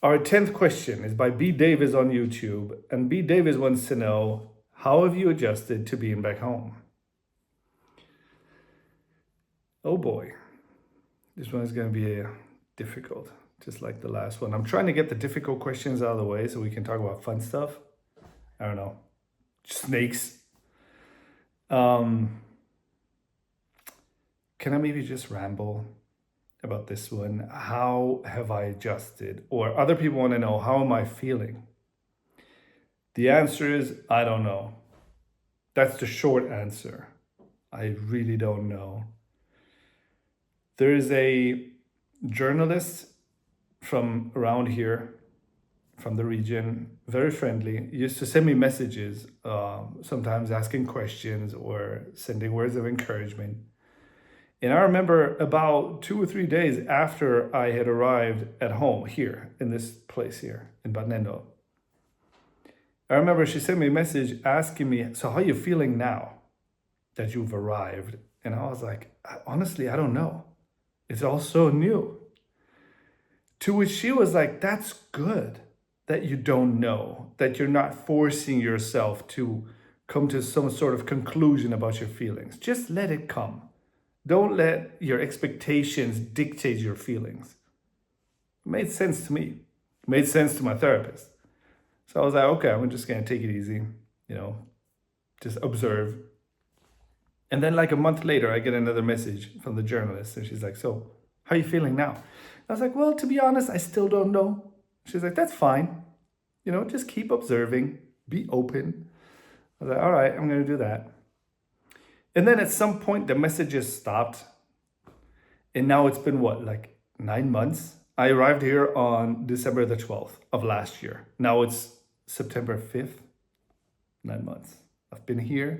Our 10th question is by B. Davis on YouTube. And B. Davis wants to know, how have you adjusted to being back home? Oh boy, this one is going to be difficult, just like the last one. I'm trying to get the difficult questions out of the way so we can talk about fun stuff. I don't know, snakes. Can I maybe just ramble about this one? How have I adjusted? Or other people want to know, how am I feeling? The answer is, I don't know. That's the short answer. I really don't know. There is a journalist from around here, from the region, very friendly, used to send me messages, sometimes asking questions or sending words of encouragement. And I remember about 2 or 3 days after I had arrived at home here, in this place here, in Batnendo, I remember she sent me a message asking me, so how are you feeling now that you've arrived? And I was like, honestly, I don't know. It's all so new. To which she was like, that's good that you don't know, that you're not forcing yourself to come to some sort of conclusion about your feelings. Just let it come. Don't let your expectations dictate your feelings. It made sense to me. It made sense to my therapist. So I was like, okay, I'm just going to take it easy, just observe. And then like a month later, I get another message from the journalist and she's like, so how are you feeling now? I was like, well, to be honest, I still don't know. She's like, that's fine. Just keep observing, be open. I was like, all right, I'm going to do that. And then at some point, the messages stopped. And now it's been like 9 months? I arrived here on December the 12th of last year. Now it's September 5th, 9 months. I've been here.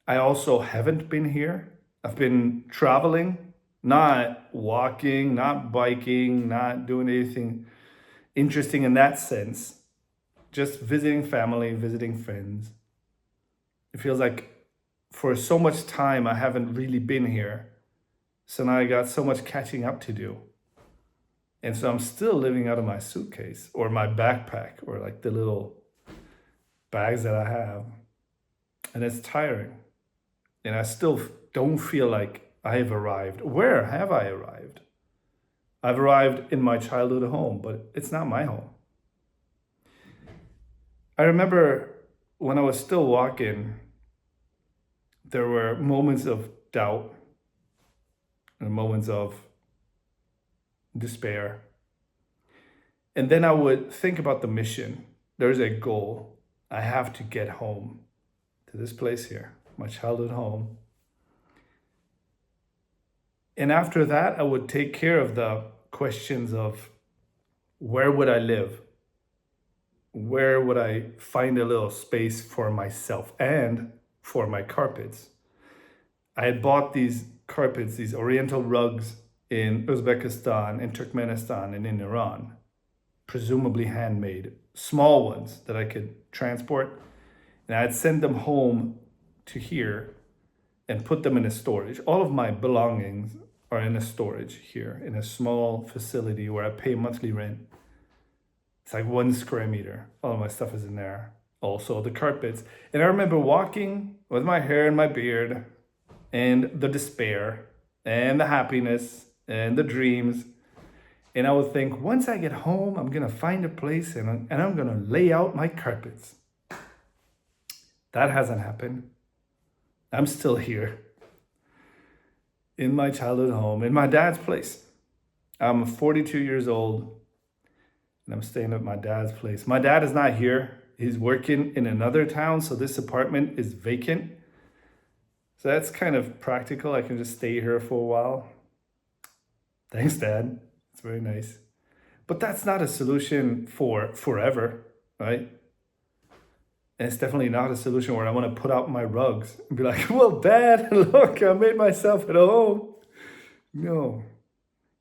I also haven't been here. I've been traveling, not walking, not biking, not doing anything interesting in that sense. Just visiting family, visiting friends. It feels like for so much time I haven't really been here. So now I got so much catching up to do. And so I'm still living out of my suitcase or my backpack or like the little bags that I have. And it's tiring. And I still don't feel like I have arrived. Where have I arrived? I've arrived in my childhood home, but it's not my home. I remember when I was still walking, there were moments of doubt and moments of despair. And then I would think about the mission. There's a goal. I have to get home to this place here, my childhood home. And after that, I would take care of the questions of where would I live? Where would I find a little space for myself and for my carpets? I had bought these carpets, these oriental rugs in Uzbekistan, in Turkmenistan, and in Iran, presumably handmade, small ones that I could transport. And I'd send them home to here and put them in a storage. All of my belongings are in a storage here, in a small facility where I pay monthly rent. It's like 1 square meter. All of my stuff is in there. Also the carpets. And I remember walking with my hair and my beard and the despair and the happiness and the dreams. And I would think, once I get home, I'm going to find a place and I'm going to lay out my carpets. That hasn't happened. I'm still here in my childhood home, in my dad's place. I'm 42 years old and I'm staying at my dad's place. My dad is not here. He's working in another town, so this apartment is vacant. So that's kind of practical. I can just stay here for a while. Thanks, Dad. It's very nice. But that's not a solution for forever, right? And it's definitely not a solution where I want to put out my rugs and be like, well, Dad, look, I made myself at home. No,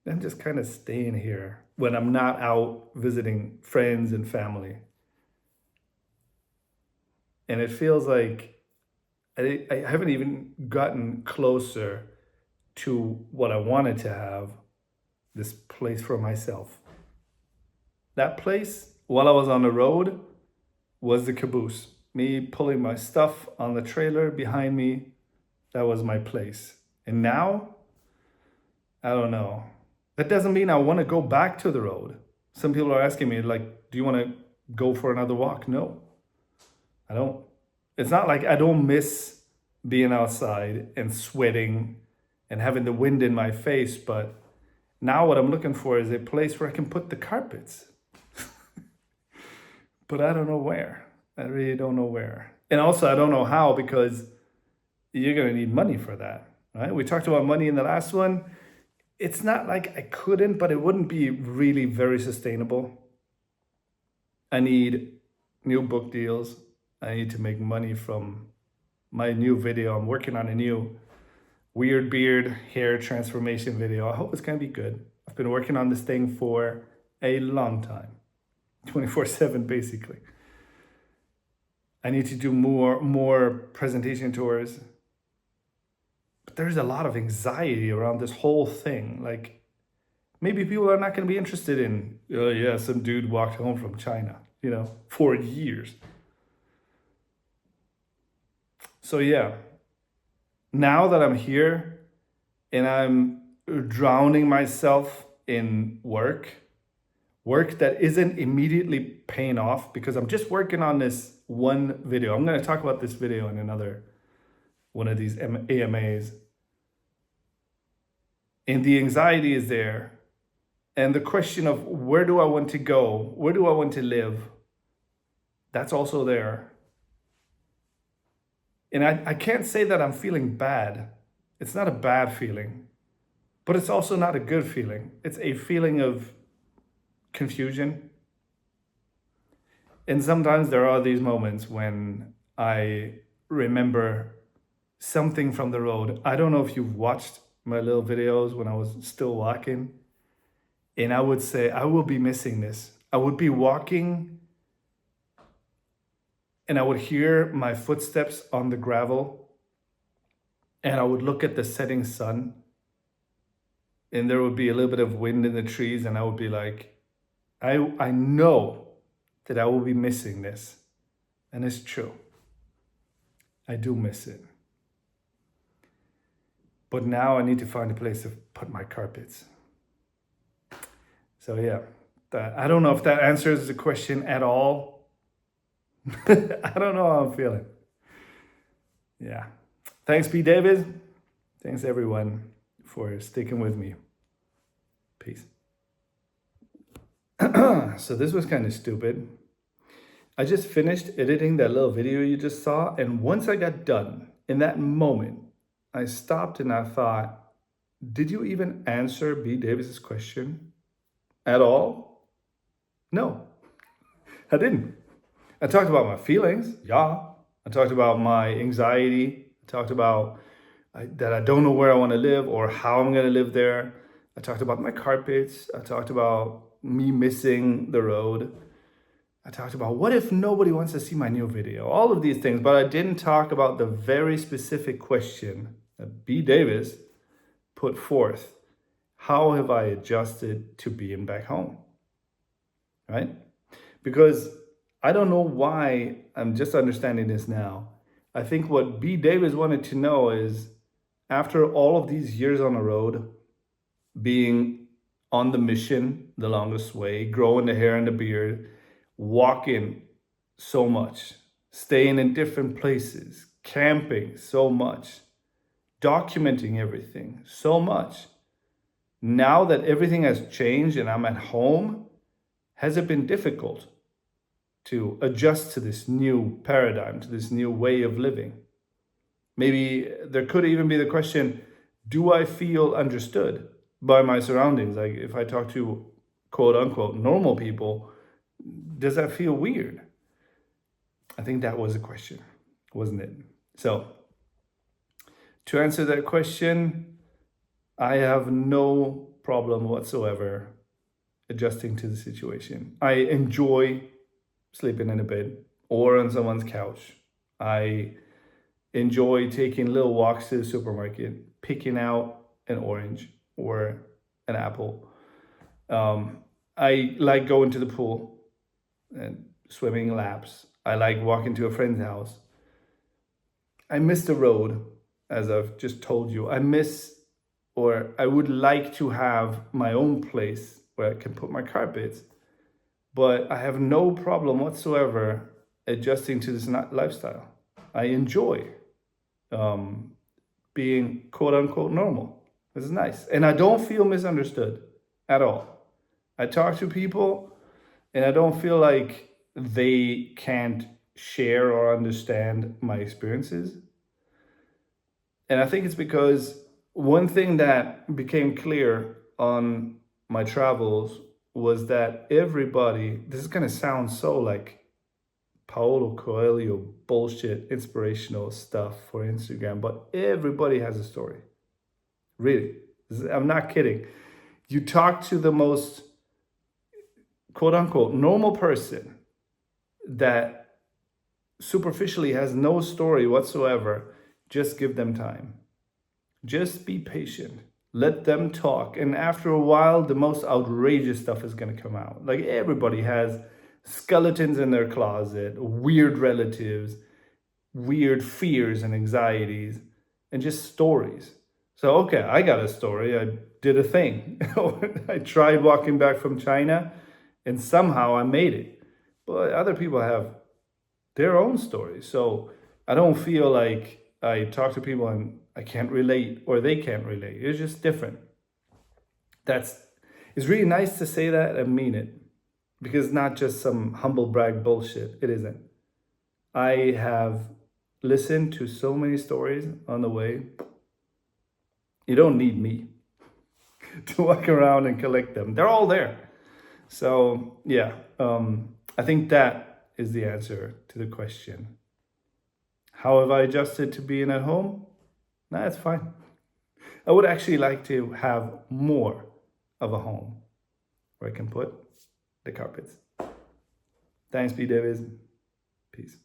I'm just kind of staying here when I'm not out visiting friends and family. And it feels like I haven't even gotten closer to what I wanted to have, this place for myself. That place, while I was on the road, was the caboose. Me pulling my stuff on the trailer behind me, that was my place. And now, I don't know. That doesn't mean I want to go back to the road. Some people are asking me, like, do you want to go for another walk? No, I don't. It's not like I don't miss being outside and sweating and having the wind in my face, but now what I'm looking for is a place where I can put the carpets. But I don't know where. I really don't know where. And also, I don't know how, because you're going to need money for that, right? We talked about money in the last one. It's not like I couldn't, but it wouldn't be really very sustainable. I need new book deals. I need to make money from my new video. I'm working on a new weird beard hair transformation video. I hope it's going to be good. I've been working on this thing for a long time, 24/7 basically. I need to do more presentation tours. But there's a lot of anxiety around this whole thing. Like, maybe people are not going to be interested in, oh yeah, some dude walked home from China, 4 years. So yeah, now that I'm here and I'm drowning myself in work that isn't immediately paying off, because I'm just working on this one video. I'm going to talk about this video in another one of these AMAs. And the anxiety is there. And the question of where do I want to go? Where do I want to live? That's also there. And I can't say that I'm feeling bad. It's not a bad feeling, but it's also not a good feeling. It's a feeling of confusion. And sometimes there are these moments when I remember something from the road. I don't know if you've watched my little videos when I was still walking. And I would say, I will be missing this. I would be walking and I would hear my footsteps on the gravel. And I would look at the setting sun. And there would be a little bit of wind in the trees. And I would be like, I know that I will be missing this. And it's true. I do miss it. But now I need to find a place to put my carpets. So yeah, I don't know if that answers the question at all. I don't know how I'm feeling. Yeah. Thanks, B. Davis. Thanks, everyone, for sticking with me. Peace. So this was kind of stupid. I just finished editing that little video you just saw. And once I got done, in that moment, I stopped and I thought, did you even answer B. Davis's question at all? No, I didn't. I talked about my feelings, yeah. I talked about my anxiety. I talked about that I don't know where I want to live or how I'm going to live there. I talked about my carpets. I talked about me missing the road. I talked about what if nobody wants to see my new video? All of these things, but I didn't talk about the very specific question that B. Davis put forth. How have I adjusted to being back home? Right? Because I don't know why I'm just understanding this now. I think what B. Davis wanted to know is, after all of these years on the road, being on the mission the longest way, growing the hair and the beard, walking so much, staying in different places, camping so much, documenting everything so much. Now that everything has changed and I'm at home, has it been difficult to adjust to this new paradigm, to this new way of living? Maybe there could even be the question, do I feel understood by my surroundings? Like if I talk to quote unquote normal people, does that feel weird? I think that was a question, wasn't it? So to answer that question, I have no problem whatsoever adjusting to the situation. I enjoy sleeping in a bed or on someone's couch. I enjoy taking little walks to the supermarket, picking out an orange or an apple. I like going to the pool and swimming laps. I like walking to a friend's house. I miss the road, as I've just told you. Or I would like to have my own place where I can put my carpets, but I have no problem whatsoever adjusting to this lifestyle. I enjoy um, being quote unquote normal. This is nice. And I don't feel misunderstood at all. I talk to people and I don't feel like they can't share or understand my experiences. And I think it's because one thing that became clear on my travels was that everybody, this is going to sound so like Paulo Coelho bullshit inspirational stuff for Instagram, but everybody has a story. Really. I'm not kidding. You talk to the most quote unquote normal person that superficially has no story whatsoever, just give them time. Just be patient. Let them talk. And after a while, the most outrageous stuff is going to come out. Like everybody has skeletons in their closet, weird relatives, weird fears and anxieties, and just stories. So, okay, I got a story. I did a thing. I tried walking back from China and somehow I made it. But other people have their own stories. So I don't feel like I talk to people and I can't relate or they can't relate. It's just different. It's really nice to say that and mean it because it's not just some humble brag bullshit. It isn't. I have listened to so many stories on the way. You don't need me to walk around and collect them. They're all there. So yeah, I think that is the answer to the question. How have I adjusted to being at home? Nah, it's fine. I would actually like to have more of a home where I can put the carpets. Thanks, B. Davis. Peace.